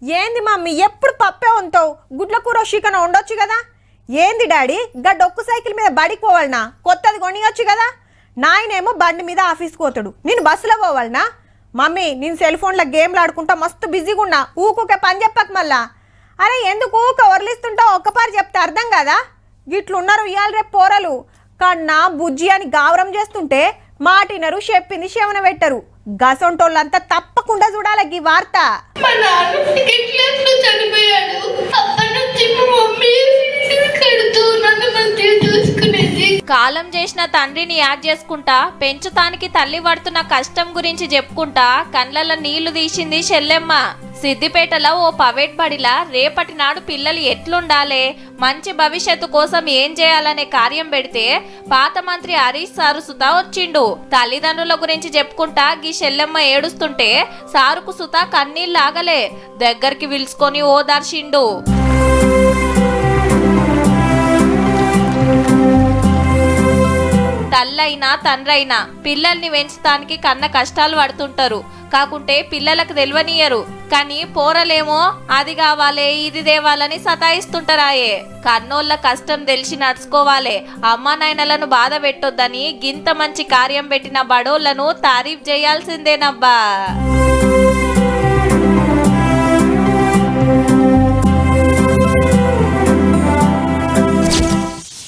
ఏంది మమ్మీ ఎప్పుడు పప్పే ఉంటావు? గుడ్ల కూర చికెన్ వండొచ్చు కదా. ఏంది డాడీ గా డొక్కు సైకిల్ మీద బడికి పోవాలనా? కొత్తది కొనియొచ్చు కదా. నాయనేమో బండి మీద ఆఫీస్కి పోతాడు, నేను బస్సులో పోవాలనా? మమ్మీ నేను సెల్ ఫోన్లో గేమ్లు ఆడుకుంటా మస్తు బిజీగా ఉన్నా, ఊకొకే పని చెప్పక మళ్ళా. అరే ఎందుకు ఊక వరలిస్తుంటావు? ఒక్కపారి చెప్తే అర్థం కదా. గిట్లున్నారు ఇవాళ రేపు పోరలు. కన్నా బుజ్జి అని గావరం చేస్తుంటే మాటినరు, చెప్పింది శవన పెట్టరు. గసంటోళ్ళంతా తప్పకుండా చూడాలి ఈ వార్త. కాలం చేసిన తండ్రిని యాడ్ చేసుకుంటా పెంచుతానికి తల్లి పడుతున్న కష్టం గురించి చెప్పుకుంటా కండ్లల నీళ్లు తీసింది చెల్లెమ్మ. సిద్దిపేటలో ఓ ప్రైవేట్ బడిలా రేపటి నాడు పిల్లలు ఎట్లుండాలే, మంచి భవిష్యత్తు కోసం ఏం చేయాలనే కార్యం పెడితే పాత మంత్రి హరీష్ సారు సుతా వచ్చిండు. తల్లిదండ్రుల గురించి చెప్పుకుంటా గీ చెల్లెమ్మ ఏడుస్తుంటే సారుకు సుతా కన్నీళ్ళాగలే, దగ్గరికి పిలుచుకొని ఓదార్చిండు. తల్లైనా తండ్రైనా పిల్లల్ని పెంచడానికి కన్న కష్టాలు పడుతుంటారు, కాకుంటే పిల్లలకు తెలియనియరు. కానీ పోరలేమో అది కావాలే ఇది దేవాలని సతాయిస్తుంటారాయే. కన్నోళ్ళ కష్టం తెలిసి నడుచుకోవాలే, అమ్మా నాయనలను బాధ పెట్టొద్దని గింత మంచి కార్యం పెట్టిన బడోళ్లను తారీఫ్ చేయాల్సిందేనబ్బా.